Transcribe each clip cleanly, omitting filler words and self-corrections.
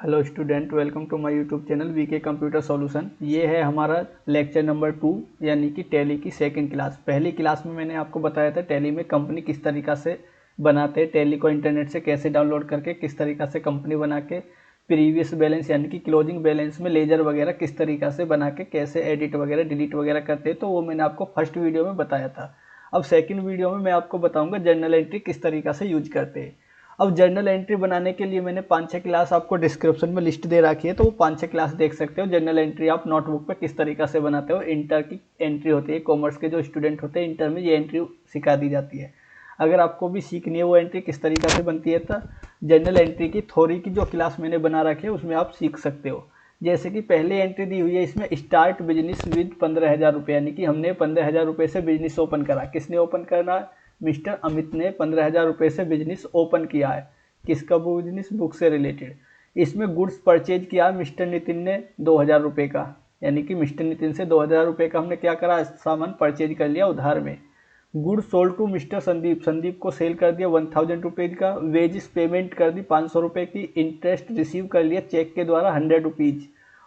Hello student, welcome to my YouTube channel V K computer solution. ये है हमारा lecture number 2 यानी कि टैली की सेकंड क्लास। पहली क्लास में मैंने आपको बताया था टैली में कंपनी किस तरीक़ा से बनाते हैं, टैली को इंटरनेट से कैसे डाउनलोड करके किस तरीक़ा से कंपनी बना के प्रीवियस बैलेंस यानी कि क्लोजिंग बैलेंस में लेजर वगैरह किस तरीक़ा से बना के कैसे एडिट वगैरह डिलीट वगैरह करते हैं, तो वो मैंने आपको फर्स्ट वीडियो में बताया था। अब सेकेंड वीडियो में मैं आपको बताऊँगा जर्नल एंट्री किस तरीक़ा से यूज करते हैं। अब जर्नल एंट्री बनाने के लिए मैंने 5-6 क्लास आपको डिस्क्रिप्शन में लिस्ट दे रखी है, तो वो 5-6 क्लास देख सकते हो। जर्नल एंट्री आप नोटबुक पे किस तरीक़ा से बनाते हो, इंटर की एंट्री होती है, कॉमर्स के जो स्टूडेंट होते हैं इंटर में ये एंट्री सिखा दी जाती है। अगर आपको भी सीखनी है वो एंट्री किस तरीक़ा से बनती है, तो जर्नल एंट्री की थ्योरी की जो क्लास मैंने बना रखी है उसमें आप सीख सकते हो। जैसे कि पहली एंट्री दी हुई है इसमें, स्टार्ट बिजनेस विद 15,000 रुपये, यानी कि हमने 15,000 रुपये से बिजनेस ओपन करा। किसने ओपन करना है? मिस्टर अमित ने 15,000 रुपये से बिजनेस ओपन किया है। किसका बिजनेस? बुक से रिलेटेड। इसमें गुड्स परचेज किया मिस्टर नितिन ने 2,000 रुपये का, यानी कि मिस्टर नितिन से 2,000 रुपये का हमने क्या करा, सामान परचेज कर लिया उधार में। Goods sold to mister Sandeep, Sandeep को सेल कर दिया 1,000 रुपीज़ का। वेजेस पेमेंट कर दी 500 रुपये की। इंटरेस्ट रिसीव कर लिया चेक के द्वारा 100 रुपीज़।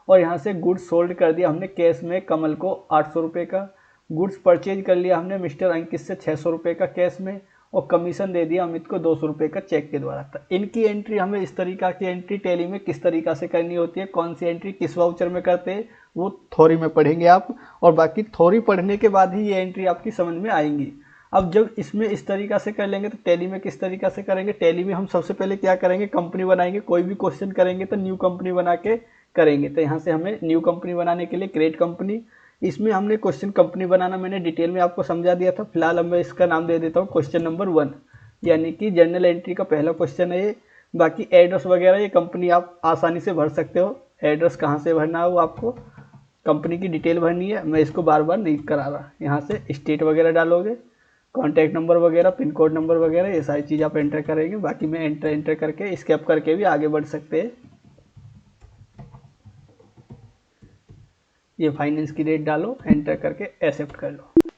और यहाँ से गुड्स सोल्ड कर दिया हमने कैश में कमल को 800 रुपये का। गुड्स परचेज कर लिया हमने मिस्टर अंकित से 600 रुपये का कैश में, और कमीशन दे दिया अमित को 200 रुपये का चेक के द्वारा। तो इनकी एंट्री हमें इस तरीका की एंट्री टैली में किस तरीका से करनी होती है, कौन सी एंट्री किस वाउचर में करते हैं, वो थ्योरी में पढ़ेंगे आप। और बाकी थ्योरी पढ़ने के बाद ही ये एंट्री आपकी समझ में आएंगी। अब जब इसमें इस तरीका से कर लेंगे तो टैली में किस तरीका से करेंगे। टैली में हम सबसे पहले क्या करेंगे, कंपनी बनाएंगे। कोई भी क्वेश्चन करेंगे तो न्यू कंपनी बना के करेंगे। तो यहाँ से हमें न्यू कंपनी बनाने के लिए क्रिएट कंपनी, इसमें हमने क्वेश्चन कंपनी बनाना मैंने डिटेल में आपको समझा दिया था। फिलहाल अब मैं इसका नाम दे देता हूँ क्वेश्चन नंबर 1, यानी कि जर्नल एंट्री का पहला क्वेश्चन है ये। बाकी एड्रेस वगैरह ये कंपनी आप आसानी से भर सकते हो। एड्रेस कहाँ से भरना है वो आपको कंपनी की डिटेल भरनी है, मैं इसको बार बार नहीं करा रहा। यहाँ से स्टेट वगैरह डालोगे, कॉन्टैक्ट नंबर वगैरह, पिन कोड नंबर वगैरह, ये सारी चीज़ आप एंटर करेंगे। बाकी मैं एंटर करके स्केप करके भी आगे बढ़ सकते हैं। ये फाइनेंस की डेट डालो, एंटर करके एक्सेप्ट कर लो।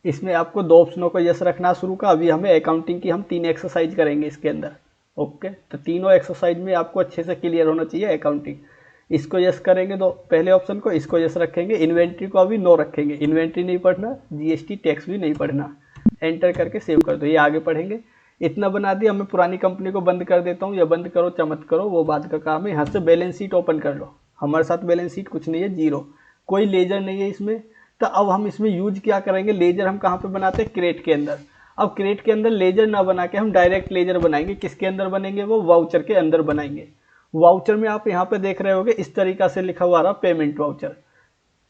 इसमें आपको 2 ऑप्शनों को यस रखना शुरू का। अभी हमें अकाउंटिंग की हम 3 एक्सरसाइज करेंगे इसके अंदर। ओके, तो तीनों एक्सरसाइज में आपको अच्छे से क्लियर होना चाहिए अकाउंटिंग। इसको यस करेंगे तो पहले ऑप्शन को, इसको यस रखेंगे। इन्वेंट्री को अभी नो रखेंगे, इन्वेंट्री नहीं पढ़ना, जीएसटी टैक्स भी नहीं पढ़ना। एंटर करके सेव कर दो, ये आगे पढ़ेंगे। इतना बना दिया। मैं पुरानी कंपनी को बंद कर देता हूँ, या बंद करो चाहे मत करो वो बात का काम है। यहाँ से बैलेंस शीट ओपन कर लो। हमारे साथ बैलेंस शीट कुछ नहीं है, जीरो, कोई लेजर नहीं है इसमें। तो अब हम इसमें यूज क्या करेंगे, लेजर हम कहाँ पे बनाते हैं, क्रेट के अंदर। अब क्रेट के अंदर लेजर ना बना के हम डायरेक्ट लेजर बनाएंगे। किसके अंदर बनेंगे, वो वाउचर के अंदर बनाएंगे। वाउचर में आप यहाँ पे देख रहे होगे इस तरीका से लिखा हुआ रहा पेमेंट वाउचर।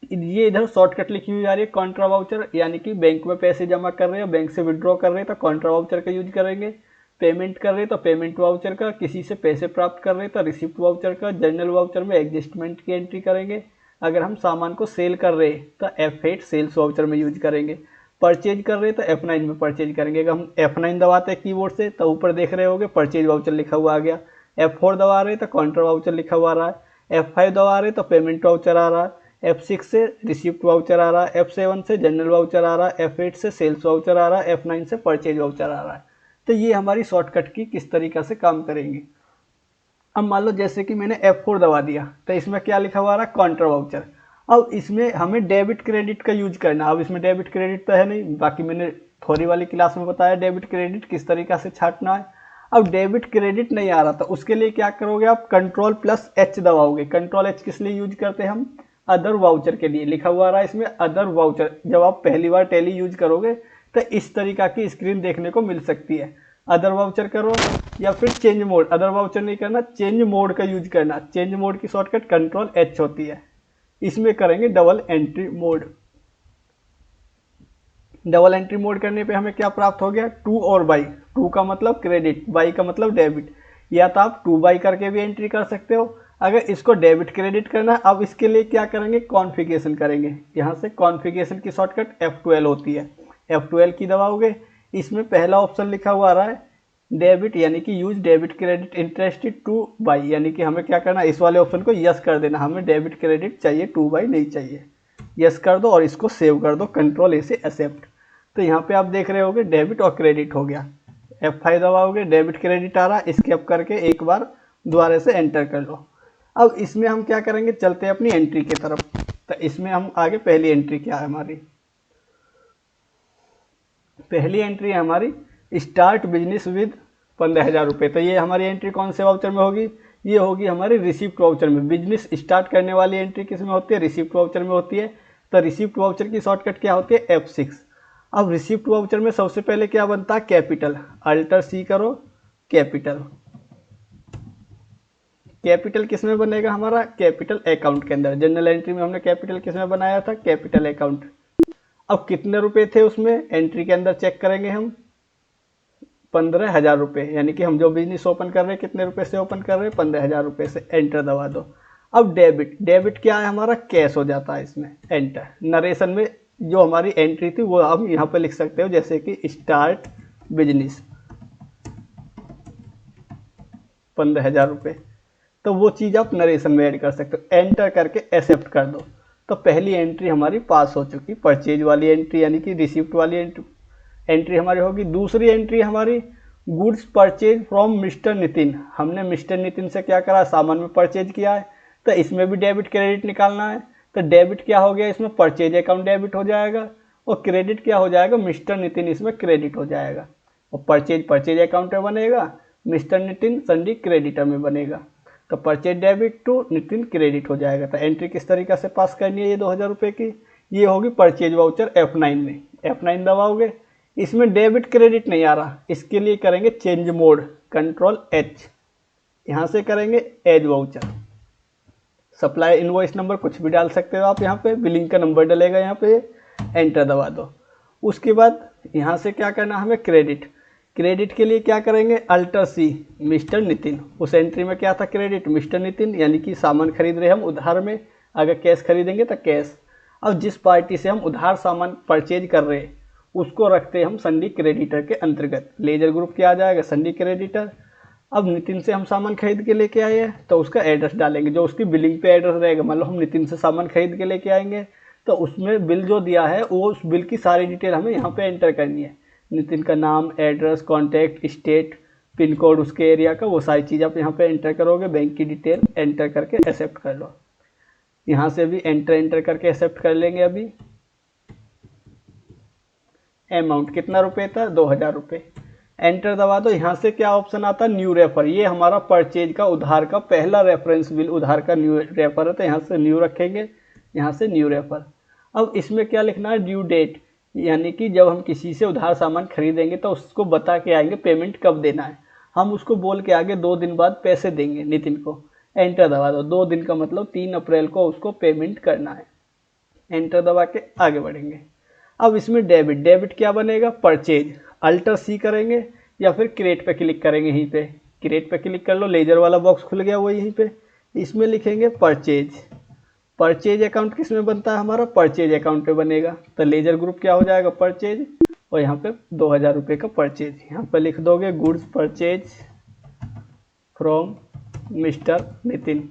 ये इधर शॉर्टकट लिखी हुई आ रही है कॉन्ट्रा वाउचर, यानी कि बैंक में पैसे जमा कर रहे हैं, बैंक से विड्रॉ कर रहे हैं तो कॉन्ट्रा वाउचर का यूज करेंगे। पेमेंट कर रहे हैं तो पेमेंट वाउचर का, किसी से पैसे प्राप्त कर रहे हैं तो रिसिप्ट वाउचर का। जर्नल वाउचर में एडजस्टमेंट की एंट्री करेंगे। अगर हम सामान को सेल कर रहे हैं तो F8 सेल्स वाउचर में यूज करेंगे। परचेज कर रहे हैं तो F9 में परचेज करेंगे। अगर हम F9 दबाते हैं कीबोर्ड से तो ऊपर देख रहे होगे परचेज वाउचर लिखा हुआ आ गया। F4 दबा रहे हैं तो कॉन्ट्रा वाउचर लिखा हुआ आ रहा है। F5 दबा रहे हैं तो पेमेंट वाउचर आ रहा है। F6 से रिसिप्ट वाउचर आ रहा है। F7 से जनरल वाउचर आ रहा है। F8 से सेल्स वाउचर आ रहा है। F9 से परचेज वाउचर आ रहा है। तो ये हमारी शॉर्टकट की किस तरीका से काम करेंगी। अब मान लो जैसे कि मैंने F4 दबा दिया तो इसमें क्या लिखा हुआ आ रहा है, कॉन्ट्रा वाउचर। अब इसमें हमें डेबिट क्रेडिट का यूज करना। अब इसमें डेबिट क्रेडिट तो है नहीं, बाकी मैंने थोड़ी वाली क्लास में बताया डेबिट क्रेडिट किस तरीका से छाटना है। अब डेबिट क्रेडिट नहीं आ रहा था, उसके लिए क्या करोगे आप, Ctrl+H दबाओगे। Ctrl+H किस लिए यूज करते हैं हम, अदर वाउचर के लिए। लिखा हुआ रहा है इसमें अदर वाउचर। जब आप पहली बार टैली यूज करोगे तो इस तरीका की स्क्रीन देखने को मिल सकती है। अदर वाउचर करो या फिर चेंज मोड। अदर वाउचर नहीं करना, चेंज मोड का यूज करना। चेंज मोड की शॉर्टकट Ctrl+H होती है। इसमें करेंगे double entry mode. Double entry mode करने पे हमें क्या प्राप्त हो गया, टू और बाई। टू का मतलब क्रेडिट, बाई का मतलब डेबिट। या तो आप टू बाई करके भी एंट्री कर सकते हो अगर इसको डेबिट क्रेडिट करना। अब इसके लिए क्या करेंगे, कॉन्फ़िगरेशन करेंगे। यहाँ से कॉन्फ़िगरेशन की शॉर्टकट F12 होती है। F12 की दबाओगे, इसमें पहला ऑप्शन लिखा हुआ आ रहा है डेबिट, यानी कि use debit credit interested two by, यानी कि हमें क्या करना है, इस वाले ऑप्शन को यस कर देना। हमें डेबिट क्रेडिट चाहिए, टू बाई नहीं चाहिए। यस कर दो और इसको सेव कर दो, Ctrl+A से एक्सेप्ट। तो यहाँ पे आप देख रहे होगे डेबिट और क्रेडिट हो गया। F5 दबाओगे, डेबिट क्रेडिट आ रहा, स्किप करके एक बार दोबारा से एंटर कर लो। अब इसमें हम क्या करेंगे, चलते हैं अपनी एंट्री की तरफ। तो इसमें हम आगे पहली एंट्री क्या है हमारी, पहली एंट्री है हमारी स्टार्ट बिजनेस विद 15,000 रुपये। तो ये हमारी एंट्री कौन से वाउचर में होगी, ये होगी हमारी रिसिप्ट वाउचर में। बिजनेस स्टार्ट करने वाली एंट्री किस में होती है, रिसिप्ट वाउचर में होती है। तो रिसिप्ट वाउचर की शॉर्टकट क्या होती है, F6। अब रिसिप्ट वाउचर में सबसे पहले क्या बनता है, कैपिटल, अल्टर C करो, कैपिटल। कैपिटल किस में बनेगा हमारा, कैपिटल अकाउंट के अंदर। जनरल एंट्री में हमने कैपिटल किस में बनाया था, कैपिटल अकाउंट। अब कितने रुपए थे उसमें, एंट्री के अंदर चेक करेंगे हम, 15,000 रुपये, यानी कि हम जो बिजनेस ओपन कर रहे हैं कितने रुपए से ओपन कर रहे हैं, 15,000 रुपये से। एंटर दबा दो। अब डेबिट, डेबिट क्या है हमारा, कैश हो जाता है इसमें। एंटर। नरेशन में जो हमारी एंट्री थी वो हम यहाँ पे लिख सकते हो, जैसे कि स्टार्ट बिजनेस 15,000 रुपये। तो वो चीज़ आप नरेशन में ऐड कर सकते हो। एंटर करके एक्सेप्ट कर दो। तो पहली एंट्री हमारी पास हो चुकी, परचेज वाली एंट्री, यानी कि रिसिप्ट वाली एंट्री हमारी होगी। दूसरी एंट्री हमारी goods purchase from mister Nitin. हमने मिस्टर नितिन से क्या करा, सामान में परचेज किया है। तो इसमें भी डेबिट क्रेडिट निकालना है। तो डेबिट क्या हो गया, इसमें परचेज अकाउंट डेबिट हो जाएगा, और क्रेडिट क्या हो जाएगा, मिस्टर नितिन इसमें क्रेडिट हो जाएगा। और परचेज अकाउंट में बनेगा, मिस्टर नितिन संडी क्रेडिटर में बनेगा। तो purchase debit to Nitin credit हो जाएगा। तो एंट्री किस तरीके से पास करनी है ये 2,000 रुपये की, ये होगी परचेज वाउचर F9 में। F9 दबाओगे, इसमें डेबिट क्रेडिट नहीं आ रहा, इसके लिए करेंगे चेंज मोड, कंट्रोल H, यहाँ से करेंगे as voucher. Supply invoice number कुछ भी डाल सकते हो आप, यहाँ पे बिलिंग का नंबर डलेगा यहाँ पे। एंटर दबा दो। उसके बाद यहाँ से क्या करना हमें, क्रेडिट। क्रेडिट के लिए क्या करेंगे, अल्टर C, मिस्टर नितिन। उस एंट्री में क्या था, क्रेडिट मिस्टर नितिन, यानी कि सामान खरीद रहे हम उधार में, अगर कैश खरीदेंगे तो कैश। अब जिस पार्टी से हम उधार सामान परचेज कर रहे हैं उसको रखते हैं हम संडी क्रेडिटर के अंतर्गत। लेजर ग्रुप क्या आ जाएगा, संडी क्रेडिटर। अब नितिन से हम सामान खरीद के लेके आए हैं तो उसका एड्रेस डालेंगे, जो उसकी बिलिंग पे एड्रेस रहेगा। मान लो हम नितिन से सामान खरीद के लेके आएंगे तो उसमें बिल जो दिया है वो उस बिल की सारी डिटेल हमें यहाँ पे एंटर करनी है। नितिन का नाम, address, contact, state, pin code उसके एरिया का, वो सारी चीज़ आप यहाँ पे एंटर करोगे। बैंक की डिटेल एंटर करके एक्सेप्ट कर लो। यहाँ से भी एंटर करके एक्सेप्ट कर लेंगे। अभी अमाउंट कितना रुपये था, 2,000 रुपये। एंटर दबा दो। यहाँ से क्या ऑप्शन आता है, न्यू रेफर। ये हमारा परचेज का उधार का पहला रेफरेंस बिल उधार का न्यू रेफर है, तो यहाँ से न्यू रखेंगे, यहाँ से न्यू रेफर। अब इसमें क्या लिखना है, ड्यू डेट, यानी कि जब हम किसी से उधार सामान खरीदेंगे तो उसको बता के आएंगे पेमेंट कब देना है। हम उसको बोल के आगे 2 दिन बाद पैसे देंगे नितिन को। एंटर दबा दो। 2 दिन का मतलब 3 अप्रैल को उसको पेमेंट करना है। एंटर दबा के आगे बढ़ेंगे। अब इसमें डेबिट, डेबिट क्या बनेगा, परचेज। अल्टर C करेंगे या फिर क्रिएट पे क्लिक करेंगे। यहीं पे क्रिएट पे क्लिक कर लो, लेजर वाला बॉक्स खुल गया वो यहीं पे। इसमें लिखेंगे परचेज। परचेज अकाउंट किस में बनता है हमारा, परचेज अकाउंट पे बनेगा। तो लेजर ग्रुप क्या हो जाएगा, परचेज, और यहाँ पे 2,000 रुपये का परचेज। यहाँ पे लिख दोगे goods purchase from mister Nitin.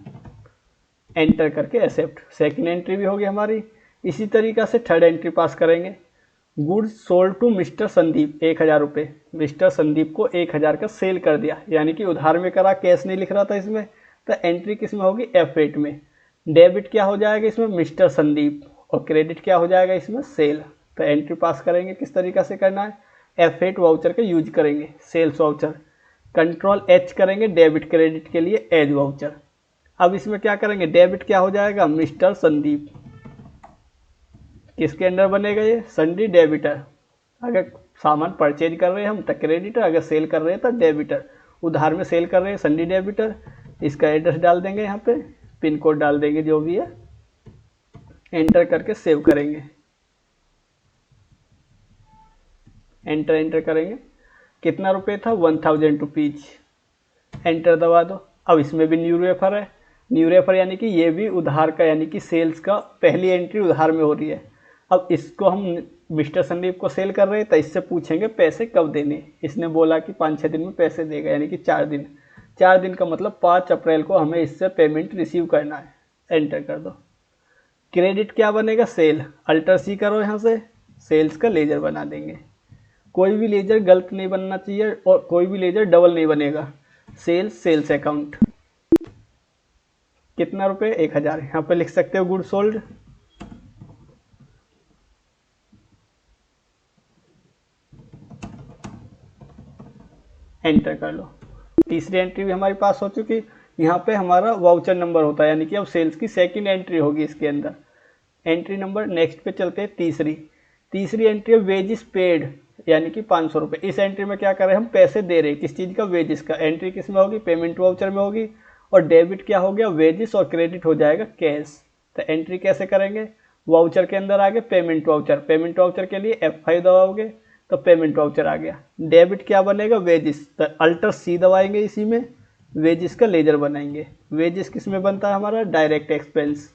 Enter करके एक्सेप्ट। सेकंड एंट्री भी होगी हमारी। इसी तरीक़ा से थर्ड एंट्री पास करेंगे। Goods sold to mister Sandeep 1,000 रुपये। मिस्टर संदीप को 1,000 का सेल कर दिया, यानी कि उधार में करा, कैश नहीं लिख रहा था इसमें। तो एंट्री किस में होगी, F8 में। डेबिट क्या हो जाएगा इसमें, मिस्टर संदीप, और क्रेडिट क्या हो जाएगा इसमें, सेल। तो एंट्री पास करेंगे, किस तरीक़ा से करना है, F8 वाउचर का यूज करेंगे, सेल्स वाउचर। कंट्रोल H करेंगे डेबिट क्रेडिट के लिए, एज वाउचर। अब इसमें क्या करेंगे, डेबिट क्या हो जाएगा, मिस्टर संदीप। किसके अंडर बनेगा ये, संडी डेबिटर। अगर सामान परचेज कर रहे हैं हम तो क्रेडिटर, अगर सेल कर रहे हैं तो डेबिटर। उधार में सेल कर रहे हैं संडी डेबिटर। इसका एड्रेस डाल देंगे, यहाँ पे पिन कोड डाल देंगे जो भी है। एंटर करके सेव करेंगे। एंटर करेंगे। कितना रुपये था, 1,000 रुपीज। एंटर दबा दो। अब इसमें भी न्यू रेफर है। न्यू रेफर यानी कि ये भी उधार का, यानी कि सेल्स का पहली एंट्री उधार में हो रही है। अब इसको हम मिस्टर संदीप को सेल कर रहे हैं तो इससे पूछेंगे पैसे कब देने। इसने बोला कि 5-6 दिन में पैसे देगा, यानी कि 4 दिन। 4 दिन का मतलब 5 अप्रैल को हमें इससे पेमेंट रिसीव करना है। एंटर कर दो। क्रेडिट क्या बनेगा, सेल। अल्टर C करो, यहाँ से सेल्स का लेजर बना देंगे। कोई भी लेजर गलत नहीं बनना चाहिए और कोई भी लेजर डबल नहीं बनेगा। सेल्स अकाउंट कितना रुपए 1000, यहाँ पे लिख सकते हो गुड सोल्ड। एंटर कर लो। तीसरी एंट्री भी हमारे पास हो चुकी। यहाँ पे हमारा वाउचर नंबर होता है, यानी कि अब सेल्स की सेकंड एंट्री होगी इसके अंदर। एंट्री नंबर नेक्स्ट पे चलते हैं। तीसरी एंट्री है वेजिस पेड, यानी कि 500 रुपये। इस एंट्री में क्या कर रहे हैं, हम पैसे दे रहे हैं किस चीज़ का, वेजिस का। एंट्री किस में होगी, पेमेंट वाउचर में होगी। और डेबिट क्या हो गया, वेजिस, और क्रेडिट हो जाएगा कैश। तो एंट्री कैसे करेंगे, वाउचर के अंदर आगे पेमेंट वाउचर, पेमेंट वाउचर के लिए F5 दबाओगे तो पेमेंट वाउचर आ गया। डेबिट क्या बनेगा, वेजिस, तो अल्टर C दबाएंगे, इसी में वेजिस का लेजर बनाएंगे। वेजिस किस में बनता है हमारा, डायरेक्ट एक्सपेंस।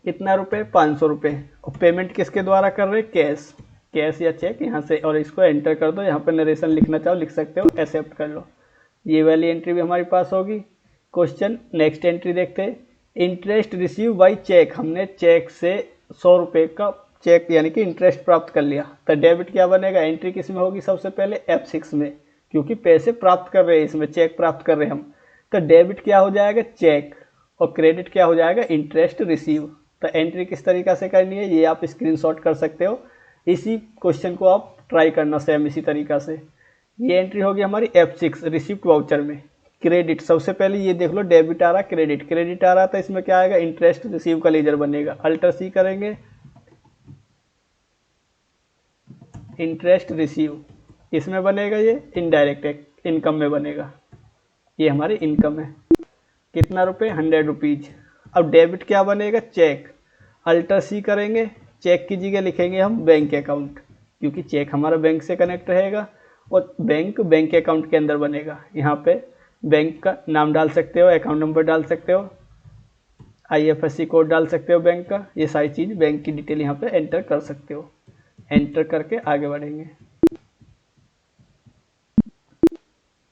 कितना रुपए, 500 रुपये। और पेमेंट किसके द्वारा कर रहे हैं, कैश या चेक, यहाँ से। और इसको एंटर कर दो। यहाँ पे नरेशन लिखना चाहो लिख सकते हो, एक्सेप्ट कर लो। ये वाली एंट्री भी हमारे पास होगी। क्वेश्चन नेक्स्ट एंट्री देखते हैं। इंटरेस्ट रिसीव बाई चेक, हमने चेक से 100 रुपये का चेक यानी कि इंटरेस्ट प्राप्त कर लिया। तो डेबिट क्या बनेगा, एंट्री किस में होगी, सबसे पहले F6 में, क्योंकि पैसे प्राप्त कर रहे हैं इसमें, चेक प्राप्त कर रहे हैं हम। तो डेबिट क्या हो जाएगा, चेक, और क्रेडिट क्या हो जाएगा, इंटरेस्ट रिसीव। तो एंट्री किस तरीक़ा से करनी है, ये आप स्क्रीनशॉट कर सकते हो। इसी क्वेश्चन को आप ट्राई करना सेम इसी तरीक़ा से। ये एंट्री होगी हमारी F6 रिसिप्ट वाउचर में। क्रेडिट सबसे पहले ये देख लो, डेबिट आ रहा, क्रेडिट आ रहा था, इसमें क्या आएगा, इंटरेस्ट रिसीव का लेजर बनेगा। अल्टर C करेंगे, इंटरेस्ट रिसीव इसमें बनेगा, ये इनडायरेक्ट इनकम में बनेगा। ये हमारी इनकम है। कितना रुपए, 100 रुपीज। अब डेबिट क्या बनेगा, चेक। अल्टर C करेंगे, चेक की जगह लिखेंगे हम बैंक अकाउंट, क्योंकि चेक हमारा बैंक से कनेक्ट रहेगा। और बैंक अकाउंट के अंदर बनेगा। यहाँ पे बैंक का नाम डाल सकते हो, अकाउंट नंबर डाल सकते हो, IFSC कोड डाल सकते हो बैंक का। ये सारी चीज़ बैंक की डिटेल यहाँ पे एंटर कर सकते हो। एंटर करके आगे बढ़ेंगे।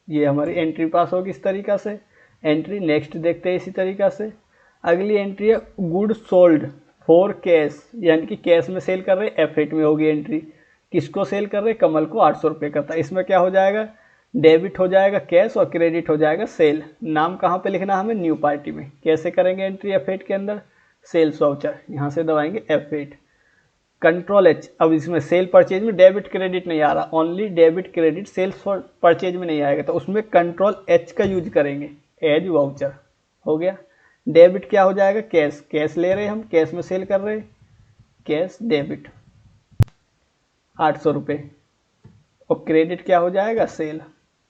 ये हमारी एंट्री पास होगी इस तरीक़ा से। एंट्री नेक्स्ट देखते हैं इसी तरीक़ा से। अगली एंट्री है गुड सोल्ड फॉर कैश, यानी कि कैश में सेल कर रहे हैं, F8 में होगी एंट्री। किसको सेल कर रहे हैं, कमल को 800 रुपये का था। इसमें क्या हो जाएगा, डेबिट हो जाएगा कैश, और क्रेडिट हो जाएगा सेल। नाम कहाँ पे लिखना हमें, न्यू पार्टी में। कैसे करेंगे एंट्री F8 के अंदर, सेल्स वाउचर, यहाँ से दबाएंगे F8, कंट्रोल H। अब इसमें सेल परचेज में डेबिट क्रेडिट नहीं आ रहा, only debit credit, sales purchase में नहीं आएगा, तो उसमें कंट्रोल H का यूज करेंगे, एज वाउचर। हो गया। डेबिट क्या हो जाएगा, कैश ले रहे हैं हम, कैश में सेल कर रहे हैं, कैश डेबिट 800 रुपये। और क्रेडिट क्या हो जाएगा, सेल।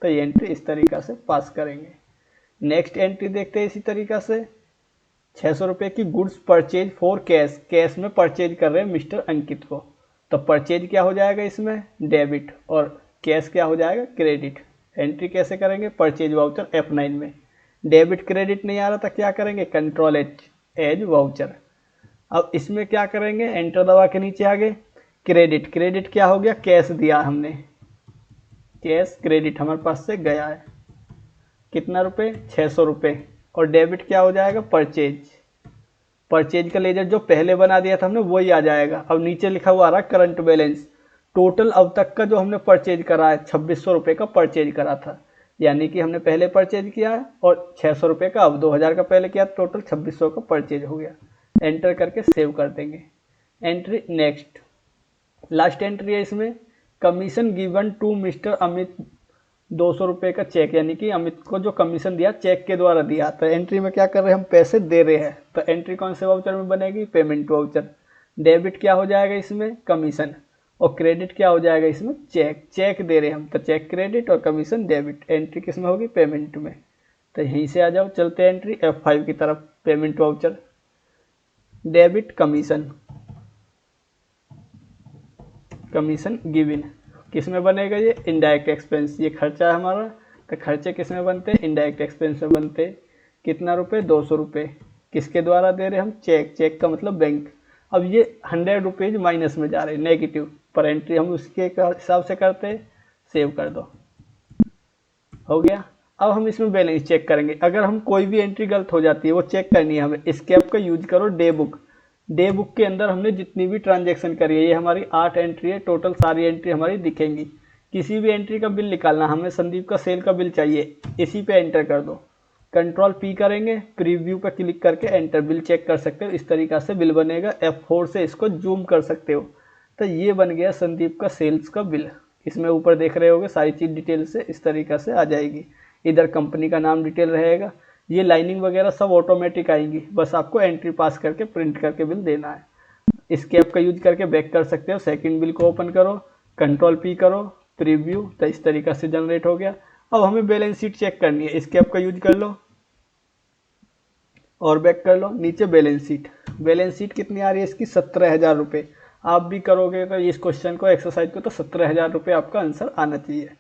तो ये एंट्री इस तरीक़ा से पास करेंगे। नेक्स्ट एंट्री देखते हैं इसी तरीक़ा से। 600 रुपये की गुड्स परचेज फॉर कैश में परचेज कर रहे हैं मिस्टर अंकित को। तो परचेज क्या हो जाएगा इसमें, डेबिट, और कैश क्या हो जाएगा, क्रेडिट। एंट्री कैसे करेंगे, परचेज वाउचर F9 में। डेबिट क्रेडिट नहीं आ रहा था, क्या करेंगे, कंट्रोल H, एज वाउचर। अब इसमें क्या करेंगे, एंटर दबा के नीचे आगे। क्रेडिट क्या हो गया, कैश दिया हमने, कैश क्रेडिट हमारे पास से गया है। कितना रुपए, 600 रुपये। और डेबिट क्या हो जाएगा, परचेज का लेजर जो पहले बना दिया था हमने वही आ जाएगा। अब नीचे लिखा हुआ आ रहा है करंट बैलेंस, टोटल अब तक का जो हमने परचेज करा है, 2600 रुपये का परचेज करा था, यानी कि हमने पहले परचेज किया है और 600 रुपये का, अब 2000 का पहले किया, टोटल 2600 का परचेज हो गया। एंटर करके सेव कर देंगे। एंट्री नेक्स्ट, लास्ट एंट्री है इसमें, commission given to mister Amit, 200 रुपये का चेक, यानी कि अमित को जो कमीशन दिया चेक के द्वारा दिया। तो एंट्री में क्या कर रहे हैं, हम पैसे दे रहे हैं। तो एंट्री कौन से वाउचर में बनेगी, पेमेंट वाउचर। डेबिट क्या हो जाएगा इसमें, कमीशन, और क्रेडिट क्या हो जाएगा इसमें, चेक दे रहे हैं हम, तो चेक क्रेडिट और कमीशन डेबिट। एंट्री किस में होगी, पेमेंट में। तो यहीं से आ जाओ, चलते हैं एंट्री F5 की तरफ। Payment voucher, debit commission given, किस में बनेगा, ये इनडायरेक्ट एक्सपेंस। ये खर्चा है हमारा, तो खर्चे किस में बनते हैं, इनडायरेक्ट एक्सपेंस में बनते। कितना रुपए, 200 रुपये। किसके द्वारा दे रहे हैं हम, चेक का मतलब बैंक। अब ये 100 रुपीज़ माइनस में जा रहे हैं, नेगेटिव, पर एंट्री हम उसके हिसाब से करते हैं। सेव कर दो, हो गया। अब हम इसमें बैलेंस चेक करेंगे। अगर हम कोई भी एंट्री गलत हो जाती है वो चेक करनी है हमें, स्केप का यूज करो, डे बुक। डे बुक के अंदर हमने जितनी भी ट्रांजैक्शन करी है, ये हमारी 8 एंट्री है, टोटल सारी एंट्री हमारी दिखेंगी। किसी भी एंट्री का बिल निकालना, हमें संदीप का सेल का बिल चाहिए, इसी पे एंटर कर दो। कंट्रोल पी करेंगे, प्रीव्यू पर क्लिक करके एंटर बिल चेक कर सकते हो, इस तरीक़ा से बिल बनेगा। F4 से इसको जूम कर सकते हो। तो ये बन गया संदीप का सेल्स का बिल। इसमें ऊपर देख रहे होगे सारी चीज़ डिटेल से इस तरीक़ा से आ जाएगी। इधर कंपनी का नाम डिटेल रहेगा, ये लाइनिंग वगैरह सब ऑटोमेटिक आएंगी, बस आपको एंट्री पास करके प्रिंट करके बिल देना है। इस ऐप का यूज करके बैक कर सकते हो। सेकंड बिल को ओपन करो, कंट्रोल पी करो, प्रीव्यू, तो इस तरीक़ा से जनरेट हो गया। अब हमें बैलेंस शीट चेक करनी है, इस ऐप का यूज कर लो और बैक कर लो। नीचे बैलेंस शीट कितनी आ रही है इसकी, 17,000 रुपये। आप भी करोगे तो इस क्वेश्चन को, एक्सरसाइज को, तो 17,000 रुपये आपका आंसर आना चाहिए।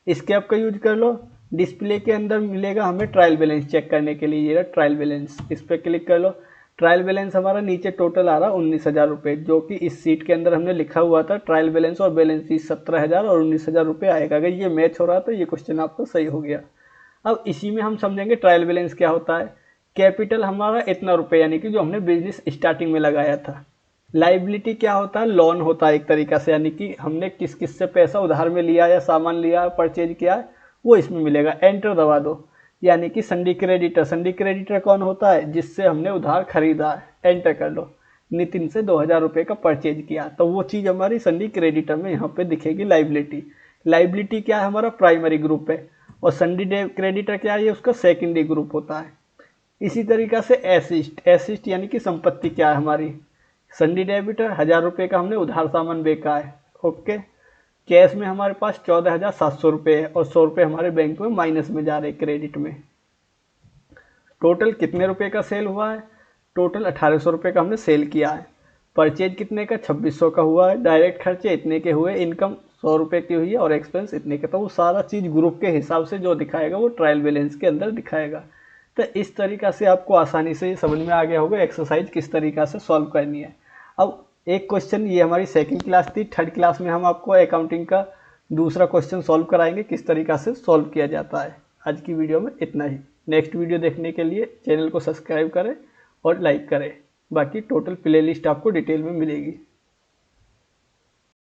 इसके ऐप का यूज कर लो। डिस्प्ले के अंदर मिलेगा हमें ट्रायल बैलेंस चेक करने के लिए, ये ट्रायल बैलेंस, इस पर क्लिक कर लो। ट्रायल बैलेंस हमारा नीचे टोटल आ रहा 19,000 रुपये, जो कि इस सीट के अंदर हमने लिखा हुआ था ट्रायल बैलेंस और बैलेंस शीट 17,000 और 19,000 रुपये आएगा। अगर ये मैच हो रहा तो ये क्वेश्चन आपका सही हो गया। अब इसी में हम समझेंगे ट्रायल बैलेंस क्या होता है। कैपिटल हमारा इतना रुपये, यानी कि जो हमने बिजनेस स्टार्टिंग में लगाया था। लाइबिलिटी क्या होता है, लोन होता है एक तरीका से, यानी कि हमने किस किस से पैसा उधार में लिया या सामान लिया, परचेज किया, वो इसमें मिलेगा। एंटर दबा दो, यानी कि संडी क्रेडिटर कौन होता है, जिससे हमने उधार खरीदा है। एंटर कर लो। नितिन से 2,000 रुपये का परचेज किया, तो वो चीज़ हमारी संडी क्रेडिटर में यहाँ पे दिखेगी। लाइबिलिटी क्या है, हमारा प्राइमरी ग्रुप है, और संडी क्रेडिटर क्या है, ये उसका सेकेंडरी ग्रुप होता है। इसी तरीक़ा से एसिस्ट यानी कि संपत्ति क्या है हमारी, संडी डेबिटर 1,000 रुपये का हमने उधार सामान बेचा है। ओके, कैश में हमारे पास 14,700 रुपये है और 100 रुपये हमारे बैंक में माइनस में जा रहे क्रेडिट में। टोटल कितने रुपए का सेल हुआ है, टोटल 1,800 रुपये का हमने सेल किया है। परचेज कितने का, 2,600 का हुआ है। डायरेक्ट खर्चे इतने के हुए, इनकम 100 रुपये की हुई है और एक्सपेंस इतने के। तो वो सारा चीज़ ग्रुप के हिसाब से जो दिखाएगा वो ट्रायल बैलेंस के अंदर दिखाएगा। तो इस तरीक़ा से आपको आसानी से समझ में आ गया होगा एक्सरसाइज किस तरीक़ा से सॉल्व करनी है। अब एक क्वेश्चन, ये हमारी सेकंड क्लास थी, थर्ड क्लास में हम आपको अकाउंटिंग का दूसरा क्वेश्चन सॉल्व कराएंगे किस तरीक़ा से सॉल्व किया जाता है। आज की वीडियो में इतना ही। नेक्स्ट वीडियो देखने के लिए चैनल को सब्सक्राइब करें और लाइक करें। बाकी टोटल प्लेलिस्ट आपको डिटेल में मिलेगी।